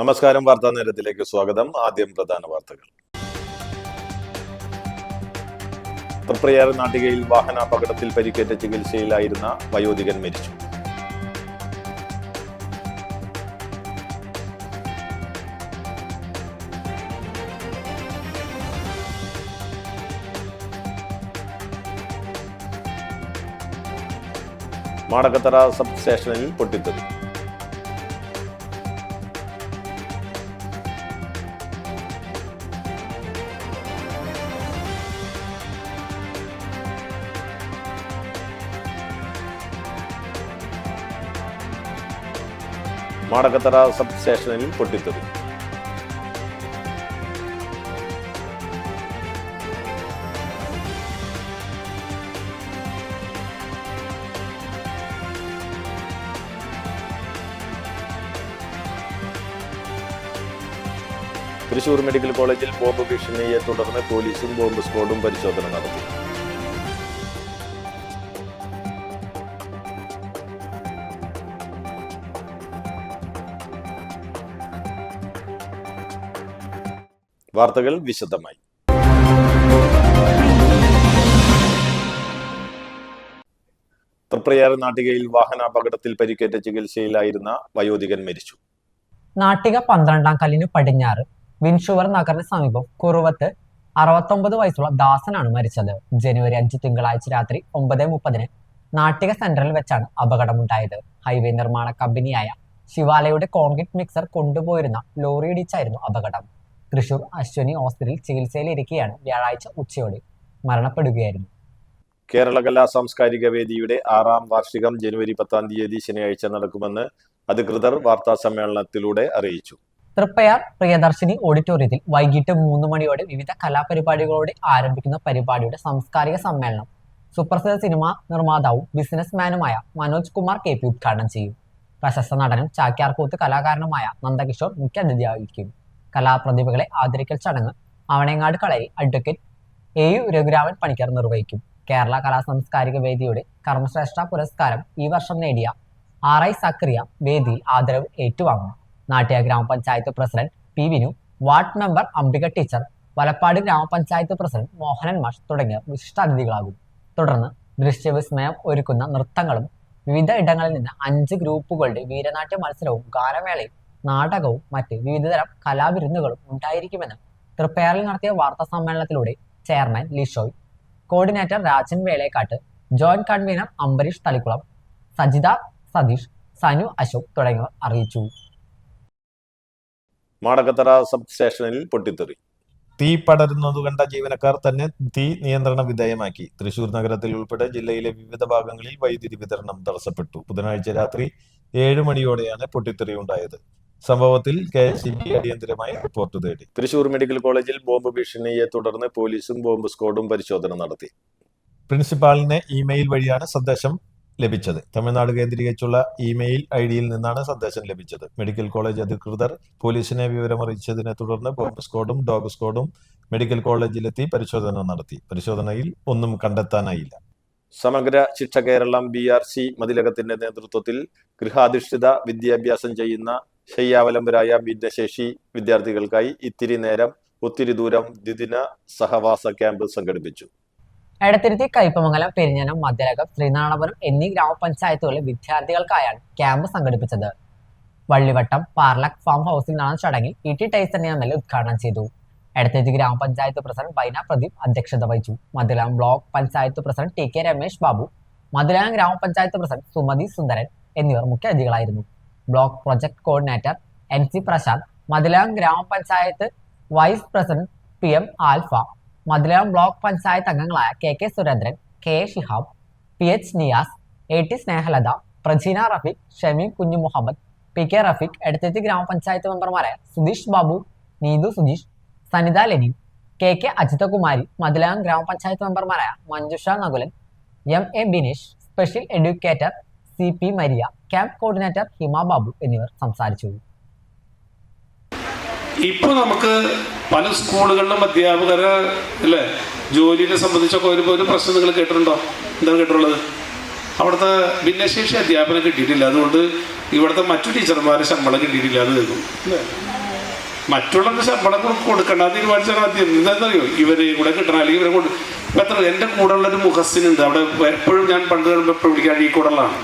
നമസ്കാരം. വാർത്താ നേരത്തിലേക്ക് സ്വാഗതം. ആദ്യം പ്രധാന വാർത്തകൾ. തൃപ്രയാർ നാട്ടികയിൽ വാഹനാപകടത്തിൽ പരിക്കേറ്റ ചികിത്സയിലായിരുന്ന വയോധികൻ മരിച്ചു. മാടക്കത്തറ സബ് സ്റ്റേഷനിൽ പൊട്ടിത്തെറി. മാടക്കത്തറ സബ് സ്റ്റേഷനിൽ പൊട്ടിത്തെറി. തൃശൂർ മെഡിക്കൽ കോളേജിൽ ബോംബ് ഭീഷണിയെ തുടർന്ന് പോലീസും ബോംബ് സ്ക്വാഡും പരിശോധന നടത്തി. വാർത്തകൾ വിശദമായി. തൃപ്രയാർ നാട്ടികയിൽ വാഹനാപകടത്തിൽ പരിക്കേറ്റ ചികിത്സയിലായിരുന്ന വയോധികൻ മരിച്ചു. നാട്ടിക 12-ാം കല്ലിനു പടിഞ്ഞാറ് വിൻഷുവർ നഗറിന് സമീപം കുറുവത്ത് 69 വയസ്സുള്ള ദാസനാണ് മരിച്ചത്. ജനുവരി 5 തിങ്കളാഴ്ച രാത്രി 9:30 നാട്ടിക സെന്ററിൽ വെച്ചാണ് അപകടമുണ്ടായത്. ഹൈവേ നിർമ്മാണ കമ്പനിയായ ശിവാലയുടെ കോൺക്രീറ്റ് മിക്സർ കൊണ്ടുപോയിരുന്ന ലോറി ഇടിച്ചായിരുന്നു അപകടം. തൃശൂർ അശ്വനി ഹോസ്പിറ്റലിൽ ചികിത്സയിലിരിക്കെയാണ് വ്യാഴാഴ്ച ഉച്ചയോടെ മരണപ്പെടുകയായിരുന്നു. കേരള കലാ സാംസ്കാരിക വേദിയുടെ 6ാം വാർഷികം ജനുവരി 10-ാം തീയതി ശനിയാഴ്ച നടക്കുമെന്ന് അധികൃതർ വാർത്താ സമ്മേളനത്തിലൂടെ അറിയിച്ചു. തൃപ്പയാർ പ്രിയദർശിനി ഓഡിറ്റോറിയത്തിൽ വൈകിട്ട് 3 മണിയോടെ വിവിധ കലാപരിപാടികളോടെ ആരംഭിക്കുന്ന പരിപാടിയുടെ സാംസ്കാരിക സമ്മേളനം സുപ്രസിദ്ധ സിനിമാ നിർമ്മാതാവും ബിസിനസ്മാനുമായ മനോജ് കുമാർ KP ഉദ്ഘാടനം ചെയ്യും. പ്രശസ്ത നടനും ചാക്യാർകൂത്ത് കലാകാരനുമായ നന്ദകിഷോർ മുഖ്യാതിഥിയായിരിക്കും. കലാപ്രതിഭകളെ ആദരിക്കൽ ചടങ്ങ് അവണേങ്ങാട് കളരി അഡ്വക്കേറ്റ് AU രഘുരാമൻ പണിക്കർ നിർവഹിക്കും. കേരള കലാ സാംസ്കാരിക വേദിയുടെ കർമ്മശ്രേഷ്ഠ പുരസ്കാരം ഈ വർഷം നേടിയ RI സക്കറിയ വേദിയിൽ ആദരവ് ഏറ്റുവാങ്ങും. നാട്ടിക ഗ്രാമപഞ്ചായത്ത് president P Vinu, ward member Ambika teacher, Valappad ഗ്രാമപഞ്ചായത്ത് പ്രസിഡന്റ് മോഹനൻ മാഷ് തുടങ്ങിയവർ വിശിഷ്ടാതിഥികളാകും. തുടർന്ന് ദൃശ്യവിസ്മയം ഒരുക്കുന്ന നൃത്തങ്ങളും വിവിധ ഇടങ്ങളിൽ നിന്ന് 5 ഗ്രൂപ്പുകളുടെ വീരനാട്യ മത്സരവും ഗാനമേളയും നാടകവും മറ്റ് വിവിധതരം കലാവിരുന്നുകളും ഉണ്ടായിരിക്കുമെന്ന് തൃപ്പയാറിൽ നടത്തിയ വാർത്താ സമ്മേളനത്തിലൂടെ chairman Lishoy, coordinator Rajan Velekkatt, joint convener Ambareesh Thalikkulam, Sajitha Satheesh, Sanu Ashok തുടങ്ങിയവർ അറിയിച്ചു. മാടക്കത്തറ സബ് സ്റ്റേഷനിൽ പൊട്ടിത്തെറി. തീ പടരുന്നതു കണ്ട ജീവനക്കാർ തന്നെ തീ നിയന്ത്രണ വിധേയമാക്കി. തൃശൂർ നഗരത്തിൽ ഉൾപ്പെടെ ജില്ലയിലെ വിവിധ ഭാഗങ്ങളിൽ വൈദ്യുതി വിതരണം തടസ്സപ്പെട്ടു. ബുധനാഴ്ച രാത്രി 7 മണിയോടെയാണ് പൊട്ടിത്തെറി ഉണ്ടായത്. സംഭവത്തിൽ KSEB അടിയന്തരമായി റിപ്പോർട്ട് തേടി. തൃശൂർ മെഡിക്കൽ കോളേജിൽ ബോംബ് ഭീഷണിയെ തുടർന്ന് പോലീസും ബോംബ് സ്ക്വാഡും പരിശോധന നടത്തി. പ്രിൻസിപ്പാളിന് ഇമെയിൽ വഴിയാണ് സന്ദേശം ലഭിച്ചത്. തമിഴ്നാട് കേന്ദ്രീകരിച്ചുള്ള ഇമെയിൽ ID-യിൽ നിന്നാണ് സന്ദേശം ലഭിച്ചത്. മെഡിക്കൽ കോളേജ് അധികൃതർ പോലീസിനെ വിവരമറിയിച്ചതിനെ തുടർന്ന് ബോംബ് സ്ക്വാഡും ഡോഗ് സ്ക്വാഡും മെഡിക്കൽ കോളേജിലെത്തി പരിശോധന നടത്തി. പരിശോധനയിൽ ഒന്നും കണ്ടെത്താനായില്ല. സമഗ്ര ശിക്ഷ കേരളം BRC മതിലകത്തിന്റെ നേതൃത്വത്തിൽ ഗൃഹാധിഷ്ഠിത വിദ്യാഭ്യാസം ചെയ്യുന്ന ശയ്യാവലംബരായ ഭിന്നശേഷി വിദ്യാർത്ഥികൾക്കായി ഇത്തിരി നേരം ഒത്തിരി ദൂരം ദ്വിദിന സഹവാസ ക്യാമ്പ് സംഘടിപ്പിച്ചു. എടത്തിരുത്തി, കയ്പമംഗലം, പെരിഞ്ഞനം, മധ്യരകം, ശ്രീനാരായണപുരം എന്നീ ഗ്രാമപഞ്ചായത്തുകളിലെ വിദ്യാർത്ഥികൾക്കായാണ് ക്യാമ്പ് സംഘടിപ്പിച്ചത്. വള്ളിവട്ടം പാർലക് ഫാം ഹൗസിൽ നടന്ന ചടങ്ങിൽ ET ടൈസൺ MLA ഉദ്ഘാടനം ചെയ്തു. എടത്തിരുത്തി ഗ്രാമപഞ്ചായത്ത് പ്രസിഡന്റ് ബൈന പ്രദീപ് അധ്യക്ഷത വഹിച്ചു. Madhuram block panchayat president TK Ramesh Babu, Madhuram ഗ്രാമപഞ്ചായത്ത് പ്രസിഡന്റ് സുമതി സുന്ദരൻ എന്നിവർ മുഖ്യാതിഥികളായിരുന്നു. Block project coordinator NC Prasanth, Madhuram ഗ്രാമപഞ്ചായത്ത് vice president PM Alpha, Madhuram block panchayat അംഗങ്ങളായ KK Surendran, KA Shihab, PH Niyas, AT Snehalatha, Prajeena Rafeeq, Shameem കുഞ്ഞു മുഹമ്മദ്, PK റഫീഖ്, എടത്തിരുത്തി ഗ്രാമപഞ്ചായത്ത് മെമ്പർമാരായ സുധീഷ് ബാബു, നീതു സുജീഷ്, സനിത ലെനിൻ, KK അജിതകുമാരി, മധുരം ഗ്രാമപഞ്ചായത്ത് മെമ്പർമാരായ Manjusha Nakulan, MA Binesh, special educator CP Maria, camp coordinator Hima Babu എന്നിവർ സംസാരിച്ചു. ഇപ്പൊ നമുക്ക് പല സ്കൂളുകളിലും അധ്യാപകരെ അല്ലേ ജോലിയെ സംബന്ധിച്ചൊക്കെ ഒരു പ്രശ്നം നിങ്ങൾ കേട്ടിട്ടുണ്ടോ? എന്താണ് കേട്ടിട്ടുള്ളത്? അവിടുത്തെ ഭിന്നശേഷി അധ്യാപനം കിട്ടിയിട്ടില്ല, അതുകൊണ്ട് ഇവിടുത്തെ മറ്റു ടീച്ചർമാരെ ശമ്പളം കിട്ടിയിട്ടില്ല എന്ന് കേൾക്കും. മറ്റുള്ളവർക്ക് ശമ്പളം കൊടുക്കേണ്ട തീരുമാനിച്ചാൽ മതി. എന്താണെന്നറിയോ, ഇവരെ കൂടെ കിട്ടണം, അല്ലെങ്കിൽ ഇവരെ കൊണ്ട് ഇപ്പം എത്ര എൻ്റെ കൂടെ ഉള്ളൊരു മുഹസിനുണ്ട് അവിടെ. എപ്പോഴും ഞാൻ പണ്ട് കാണുമ്പോൾ എപ്പോഴും വിളിക്കാൻ ഈ കൂടെയുള്ളതാണ്.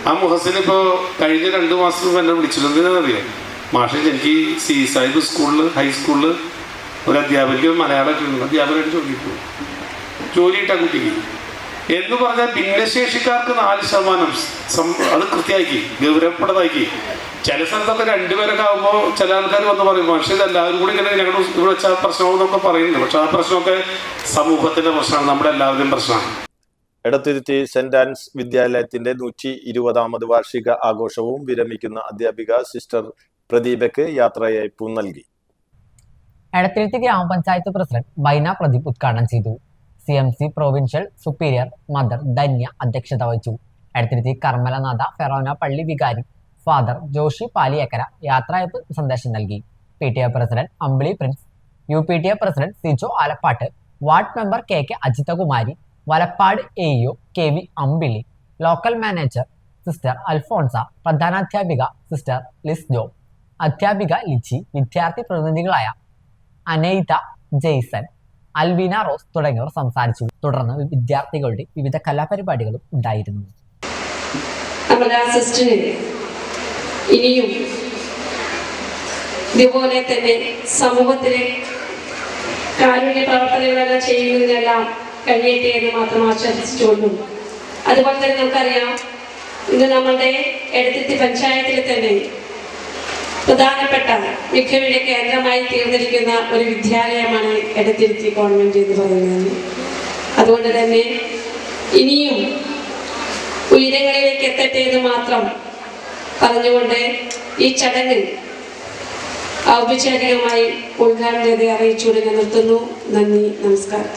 ആ മുഹസിന് ഇപ്പോൾ കഴിഞ്ഞ 2 മാസം എന്നെ വിളിച്ചിട്ടുണ്ട്. എന്താണെന്നറിയോ, മാഷെ എനിക്ക് സാഹിബ് സ്കൂളിൽ ഹൈസ്കൂളിൽ ഒരു അധ്യാപകർക്ക് മലയാളം അധ്യാപകരായിട്ട് ജോലി കിട്ടാൻ കുട്ടിക്ക് എന്ന് പറഞ്ഞാൽ ഭിന്നശേഷിക്കാർക്ക് 4% അത് കൃത്യമാക്കി ഗൗരവപ്പെട്ടതാക്കി. ചില സ്ഥലത്തൊക്കെ 2 പേരൊക്കെ ആകുമ്പോൾ ചില ആൾക്കാർ വന്ന് പറയും, പക്ഷേ ഇതെല്ലാവരും കൂടി ഇങ്ങനെ ഞങ്ങളുടെ ഇവിടെ വെച്ചാൽ പ്രശ്നമെന്നൊക്കെ പറയുന്നുണ്ട്. പക്ഷെ ആ പ്രശ്നമൊക്കെ സമൂഹത്തിന്റെ പ്രശ്നമാണ്, നമ്മുടെ എല്ലാവരുടെയും പ്രശ്നമാണ്. എടത്തുരുത്തി സെന്റ് ആൻസ് വിദ്യാലയത്തിന്റെ 120ാമത് വാർഷിക ആഘോഷവും വിരമിക്കുന്ന അധ്യാപിക സിസ്റ്റർ പ്രദീപയ്ക്ക് യാത്രയയപ്പും നൽകി. എടത്തിരുത്തി ഗ്രാമപഞ്ചായത്ത് പ്രസിഡന്റ് ബൈന പ്രദീപ് ഉദ്ഘാടനം ചെയ്തു. CMC provincial superior mother Dhanya അധ്യക്ഷത വഹിച്ചു. എടത്തിരുത്തി കർമ്മലനാഥ ഫെറോന പള്ളി വികാരി ഫാദർ ജോഷി പാലിയക്കര യാത്രയയപ്പ് സന്ദേശം നൽകി. PTA president Ambili Prince, UPTA president Sijo Alappatt, ward member KK Ajithakumari, Valappad AEO KV Ambili, local manager sister Alphonsa, പ്രധാനാധ്യാപിക സിസ്റ്റർ ലിസ് ജോ, അധ്യാപിക ലിച്ചി, വിദ്യാർത്ഥി പ്രതിനിധികളായ അനൈത ജെയ്സൺ, അൽവീന റോസ് തുടങ്ങിയവർ സംസാരിച്ചു. തുടർന്ന് വിദ്യാർത്ഥികളുടെ വിവിധ കലാപരിപാടികളും ഉണ്ടായിരുന്നു. നമ്മുടെ സിസ്റ്ററിന് ഇനിയും ഇതുപോലെ തന്നെ സമൂഹത്തിലെ കാരുണ്യ പ്രവർത്തനങ്ങളെല്ലാം ചെയ്യുന്നതിനെല്ലാം കഴിയട്ടെ എന്ന് മാത്രം ആശംസിച്ചുകൊണ്ടും, അതുപോലെ തന്നെ നമുക്കറിയാം ഇന്ന് നമ്മളുടെ എടത്തിരുത്തി പഞ്ചായത്തിൽ തന്നെ പ്രധാനപ്പെട്ട മികവിന്റെ കേന്ദ്രമായി തീർന്നിരിക്കുന്ന ഒരു വിദ്യാലയമാണ് എടത്തിരുത്തി ഗവൺമെന്റ് എന്ന് പറയുന്നത്. അതുകൊണ്ട് തന്നെ ഇനിയും ഉയരങ്ങളിലേക്ക് എത്തട്ടെ എന്ന് മാത്രം പറഞ്ഞുകൊണ്ട് ഈ ചടങ്ങ് ഔപചാരികമായി ഉദ്ഘാടനം ചെയ്ത് അറിയിച്ചുകൊണ്ട് ഞാൻ നിർത്തുന്നു. നന്ദി, നമസ്കാരം.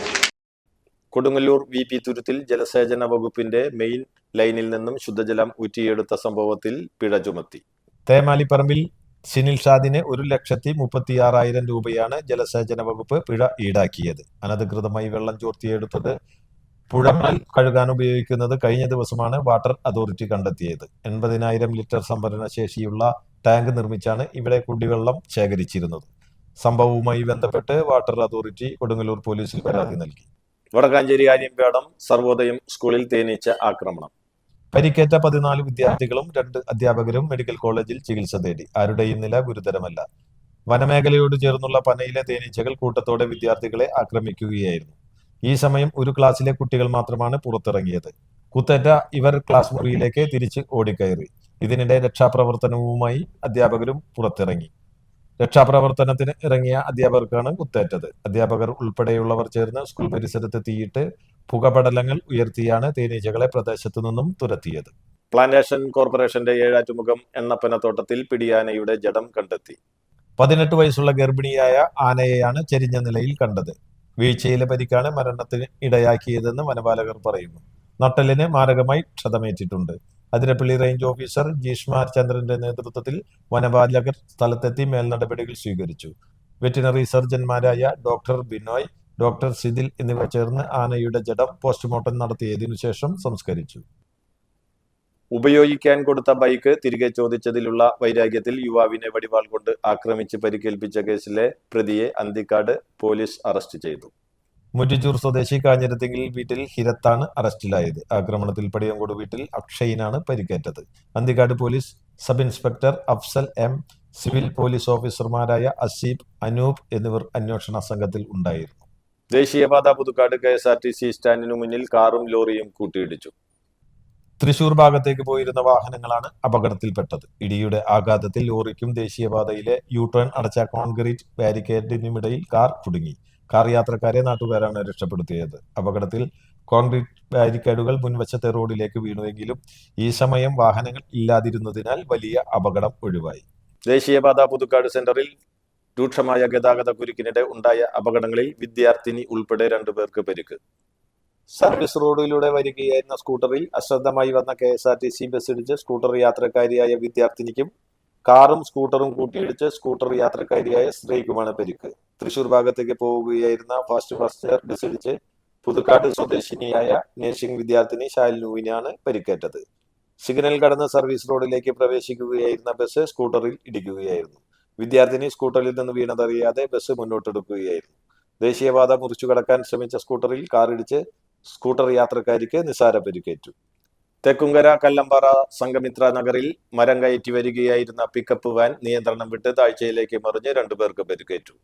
കൊടുങ്ങല്ലൂർ VP തുരുത്തിൽ ജലസേചന വകുപ്പിന്റെ മെയിൻ ലൈനിൽ നിന്നും ശുദ്ധജലം ഊറ്റിയെടുത്ത സംഭവത്തിൽ പിഴ ചുമത്തി. തേമാലിപ്പറമ്പിൽ സിനിൽ ഷാദിന് 1,36,000 രൂപയാണ് ജലസേചന വകുപ്പ് പിഴ ഈടാക്കിയത്. അനധികൃതമായി വെള്ളം ചോർത്തിയെടുത്തത് പുഴമണൽ കഴുകാൻ ഉപയോഗിക്കുന്നത് കഴിഞ്ഞ ദിവസമാണ് വാട്ടർ അതോറിറ്റി കണ്ടെത്തിയത്. 80,000 ലിറ്റർ സംഭരണ ശേഷിയുള്ള ടാങ്ക് നിർമ്മിച്ചാണ് ഇവിടെ കുടിവെള്ളം ശേഖരിച്ചിരുന്നത്. സംഭവവുമായി ബന്ധപ്പെട്ട് വാട്ടർ അതോറിറ്റി കൊടുങ്ങല്ലൂർ പോലീസിൽ പരാതി നൽകി. വടക്കാഞ്ചേരി ആര്യമ്പാടം സർവോദയം സ്കൂളിൽ തേനീച്ച ആക്രമണം. പരിക്കേറ്റ 14 വിദ്യാർത്ഥികളും 2 അധ്യാപകരും മെഡിക്കൽ കോളേജിൽ ചികിത്സ തേടി. ആരുടെയും നില ഗുരുതരമല്ല. വനമേഖലയോട് ചേർന്നുള്ള പനയിലെ തേനീച്ചകൾ കൂട്ടത്തോടെ വിദ്യാർത്ഥികളെ ആക്രമിക്കുകയായിരുന്നു. ഈ സമയം ഒരു ക്ലാസ്സിലെ കുട്ടികൾ മാത്രമാണ് പുറത്തിറങ്ങിയത്. കുത്തേറ്റ ഇവർ ക്ലാസ് മുറിയിലേക്ക് തിരിച്ച് ഓടിക്കയറി. ഇതിനിടെ രക്ഷാപ്രവർത്തനവുമായി അധ്യാപകരും പുറത്തിറങ്ങി. രക്ഷാപ്രവർത്തനത്തിന് ഇറങ്ങിയ അധ്യാപകർക്കാണ് കുത്തേറ്റത്. അധ്യാപകർ ഉൾപ്പെടെയുള്ളവർ ചേർന്ന് സ്കൂൾ പരിസരത്ത് തീയിട്ട് പുകപടലങ്ങൾ ഉയർത്തിയാണ് തേനീച്ചകളെ പ്രദേശത്തു നിന്നും തുരത്തിയത്. പ്ലാന്റേഷൻ കോർപ്പറേഷന്റെ ഏഴാറ്റുമുഖം എണ്ണപ്പനത്തോട്ടത്തിൽ പിടിയാനയുടെ ജഡം കണ്ടെത്തി. 18 വയസ്സുള്ള ഗർഭിണിയായ ആനയെയാണ് ചെരിഞ്ഞ നിലയിൽ കണ്ടത്. വീഴ്ചയിലെ പരിക്കാണ് മരണത്തിന് ഇടയാക്കിയതെന്ന് വനപാലകർ പറയുന്നു. നട്ടലിന് മാരകമായി ക്ഷതമേറ്റിട്ടുണ്ട്. അതിരപ്പള്ളി റേഞ്ച് ഓഫീസർ ജീഷ്മാർ ചന്ദ്രന്റെ നേതൃത്വത്തിൽ വനപാലകർ സ്ഥലത്തെത്തി മേൽനടപടികൾ സ്വീകരിച്ചു. വെറ്റിനറി സർജൻമാരായ ഡോക്ടർ ബിനോയ്, ഡോക്ടർ സിദിൽ എന്നിവർ ചേർന്ന് ആനയുടെ ജഡം പോസ്റ്റ്മോർട്ടം നടത്തിയതിനു ശേഷം സംസ്കരിച്ചു. ഉപയോഗിക്കാൻ കൊടുത്ത ബൈക്ക് തിരികെ ചോദിച്ചതിലുള്ള വൈരാഗ്യത്തിൽ യുവാവിനെ വടിവാൾ കൊണ്ട് ആക്രമിച്ച് പരിക്കേൽപ്പിച്ച കേസിലെ പ്രതിയെ അന്തിക്കാട് പോലീസ് അറസ്റ്റ് ചെയ്തു. മുറ്റിച്ചൂർ സ്വദേശി കാഞ്ഞിരത്തിങ്കിൽ വീട്ടിൽ ഹിരത്താണ് അറസ്റ്റിലായത്. ആക്രമണത്തിൽ പടിയങ്കോട് വീട്ടിൽ അക്ഷയിനാണ് പരിക്കേറ്റത്. Anthikad police sub inspector Afsal M, civil police ഓഫീസർമാരായ അസീബ്, അനൂപ് എന്നിവർ അന്വേഷണ സംഘത്തിൽ ഉണ്ടായിരുന്നു. ദേശീയപാത പുതുക്കാട് KSRTC സ്റ്റാൻഡിനു മുന്നിൽ കാറും ലോറിയും കൂട്ടിയിടിച്ചു. തൃശൂർ ഭാഗത്തേക്ക് പോയിരുന്ന വാഹനങ്ങളാണ് അപകടത്തിൽപ്പെട്ടത്. ഇടിയുടെ ആഘാതത്തിൽ ലോറിക്കും ദേശീയപാതയിലെ U-ടേൺ അടച്ച കോൺക്രീറ്റ് ബാരിക്കേഡിനുമിടയിൽ കാർ കുടുങ്ങി. കാർ യാത്രക്കാരെ നാട്ടുകാരാണ് രക്ഷപ്പെടുത്തിയത്. അപകടത്തിൽ കോൺക്രീറ്റ് ബാരിക്കേഡുകൾ മുൻവശത്തെ റോഡിലേക്ക് വീണുവെങ്കിലും ഈ സമയം വാഹനങ്ങൾ ഇല്ലാതിരുന്നതിനാൽ വലിയ അപകടം ഒഴിവായി. ദേശീയപാത പുതുക്കാട് സെന്ററിൽ രൂക്ഷമായ ഗതാഗത കുരുക്കിനിടെ ഉണ്ടായ അപകടങ്ങളിൽ വിദ്യാർത്ഥിനി ഉൾപ്പെടെ 2 പേർക്ക് പരിക്ക്. സർവീസ് റോഡിലൂടെ വരികയായിരുന്ന സ്കൂട്ടറിൽ അശ്രദ്ധമായി വന്ന KSRTC ബസ് ഇടിച്ച് സ്കൂട്ടർ യാത്രക്കാരിയായ വിദ്യാർത്ഥിനിക്കും കാറും സ്കൂട്ടറും കൂട്ടിയിടിച്ച് സ്കൂട്ടർ യാത്രക്കാരിയായ സ്ത്രീക്കുമാണ് പരിക്ക്. തൃശൂർ ഭാഗത്തേക്ക് പോവുകയായിരുന്ന ഫാസ്റ്റ് പാസഞ്ചർ ബസ് ഇടിച്ച് പുതുക്കാട് സ്വദേശിനിയായ നഴ്സിംഗ് വിദ്യാർത്ഥിനി ശാലിനുവിനാണ് പരിക്കേറ്റത്. സിഗ്നൽ കടന്ന് സർവീസ് റോഡിലേക്ക് പ്രവേശിക്കുകയായിരുന്ന ബസ് സ്കൂട്ടറിൽ ഇടിക്കുകയായിരുന്നു. വിദ്യാർത്ഥിനി സ്കൂട്ടറിൽ നിന്ന് വീണതറിയാതെ ബസ് മുന്നോട്ടെടുക്കുകയായിരുന്നു. ദേശീയപാത മുറിച്ചു കടക്കാൻ ശ്രമിച്ച സ്കൂട്ടറിൽ കാറിടിച്ച് സ്കൂട്ടർ യാത്രക്കാരിക്ക് നിസാര പരിക്കേറ്റു. തെക്കുംകര കല്ലമ്പാറ സംഘമിത്ര നഗറിൽ മരം കയറ്റി വരികയായിരുന്ന പിക്കപ്പ് വാൻ നിയന്ത്രണം വിട്ട് താഴ്ചയിലേക്ക് മറിഞ്ഞ് 2 പേർക്ക് പരിക്കേറ്റു.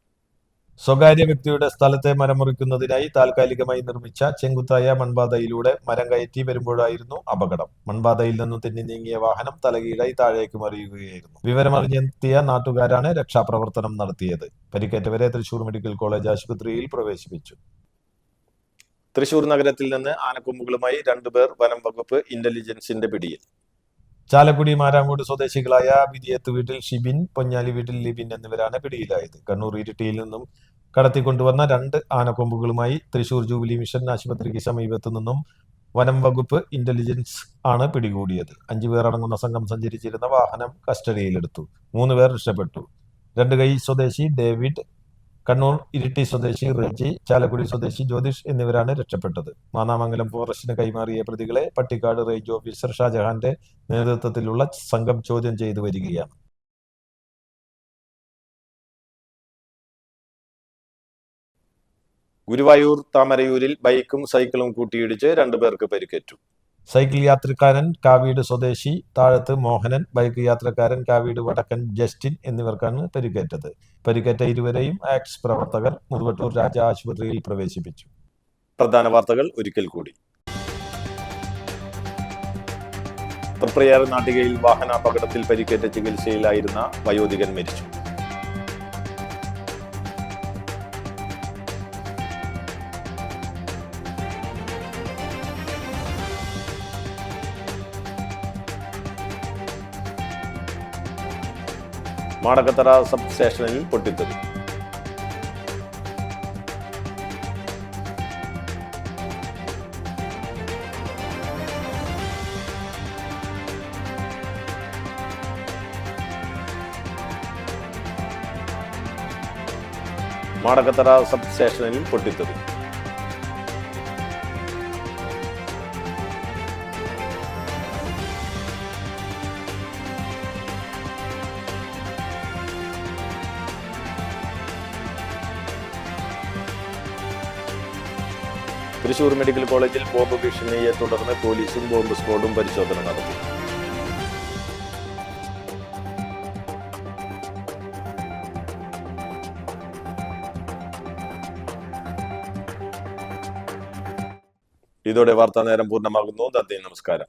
സ്വകാര്യ വ്യക്തിയുടെ സ്ഥലത്തെ മരം മുറിക്കുന്നതിനായി താൽക്കാലികമായി നിർമ്മിച്ച ചെങ്കുത്തായ മൺപാതയിലൂടെ മരം കയറ്റി വരുമ്പോഴായിരുന്നു അപകടം. മൺപാതയിൽ നിന്നും തെന്നി നീങ്ങിയ വാഹനം തലകീഴായി താഴേക്ക് മറിയുകയായിരുന്നു. വിവരമറിഞ്ഞെത്തിയ നാട്ടുകാരാണ് രക്ഷാപ്രവർത്തനം നടത്തിയത്. പരിക്കേറ്റവരെ തൃശൂർ മെഡിക്കൽ കോളേജ് ആശുപത്രിയിൽ പ്രവേശിപ്പിച്ചു. തൃശൂർ നഗരത്തിൽ നിന്ന് ആനക്കൊമ്പുകളുമായി 2 പേർ വനം വകുപ്പ് ഇന്റലിജൻസിന്റെ പിടിയിൽ. ചാലക്കുടി മാരാങ്കോട് സ്വദേശികളായ വിധിയത്ത് വീട്ടിൽ ഷിബിൻ, പൊഞ്ഞാലി വീട്ടിൽ ലിബിൻ എന്നിവരാണ് പിടിയിലായത്. കണ്ണൂർ ഇരിട്ടിയിൽ നിന്നും കടത്തിക്കൊണ്ടുവന്ന 2 ആനക്കൊമ്പുകളുമായി തൃശൂർ ജൂബിലി മിഷൻ ആശുപത്രിക്ക് സമീപത്തു നിന്നും വനം വകുപ്പ് ഇന്റലിജൻസ് ആണ് പിടികൂടിയത്. 5 പേർ അടങ്ങുന്ന സംഘം സഞ്ചരിച്ചിരുന്ന വാഹനം കസ്റ്റഡിയിലെടുത്തു. 3 പേർ രക്ഷപ്പെട്ടു. 2 കൈ സ്വദേശി ഡേവിഡ്, കണ്ണൂർ ഇരിട്ടി സ്വദേശി റെജി, ചാലക്കുടി സ്വദേശി ജ്യോതിഷ് എന്നിവരാണ് രക്ഷപ്പെട്ടത്. മാന്നാമംഗലം ഫോറസ്റ്റിന് കൈമാറിയ പ്രതികളെ പട്ടിക്കാട് റേഞ്ച് ഓഫീസർ ഷാജഹാന്റെ നേതൃത്വത്തിലുള്ള സംഘം ചോദ്യം ചെയ്തു വരികയാണ്. ഗുരുവായൂർ താമരയൂരിൽ ബൈക്കും സൈക്കിളും കൂട്ടിയിടിച്ച് 2 പേർക്ക് പരിക്കേറ്റു. സൈക്കിൾ യാത്രക്കാരൻ കാവീട് സ്വദേശി താഴത്ത് മോഹനൻ, ബൈക്ക് യാത്രക്കാരൻ കാവീട് വടക്കൻ ജസ്റ്റിൻ എന്നിവർക്കാണ് പരിക്കേറ്റത്. പരിക്കേറ്റ ഇരുവരെയും ആക്സ് പ്രവർത്തകർ മുതുവട്ടൂർ രാജ ആശുപത്രിയിൽ പ്രവേശിപ്പിച്ചു. പ്രധാന വാർത്തകൾ ഒരിക്കൽ കൂടി. തൃപ്രയാർ നാട്ടികയിൽ വാഹനാപകടത്തിൽ പരിക്കേറ്റ ചികിത്സയിലായിരുന്ന വയോധികൻ മരിച്ചു. മാടക്കത്തറ സബ് സ്റ്റേഷനിൽ പൊട്ടിത്തെറി. മാടക്കത്തറ സബ് സ്റ്റേഷനിൽ പൊട്ടിത്തെറി. തൃശൂർ മെഡിക്കൽ കോളേജിൽ ബോംബ് ഭീഷണിയെ തുടർന്ന് പോലീസും ബോംബ് സ്ക്വാഡും പരിശോധന നടത്തി. ഇതോടെ വാർത്താ നേരം പൂർണ്ണമാകുന്നു. നന്ദി, നമസ്കാരം.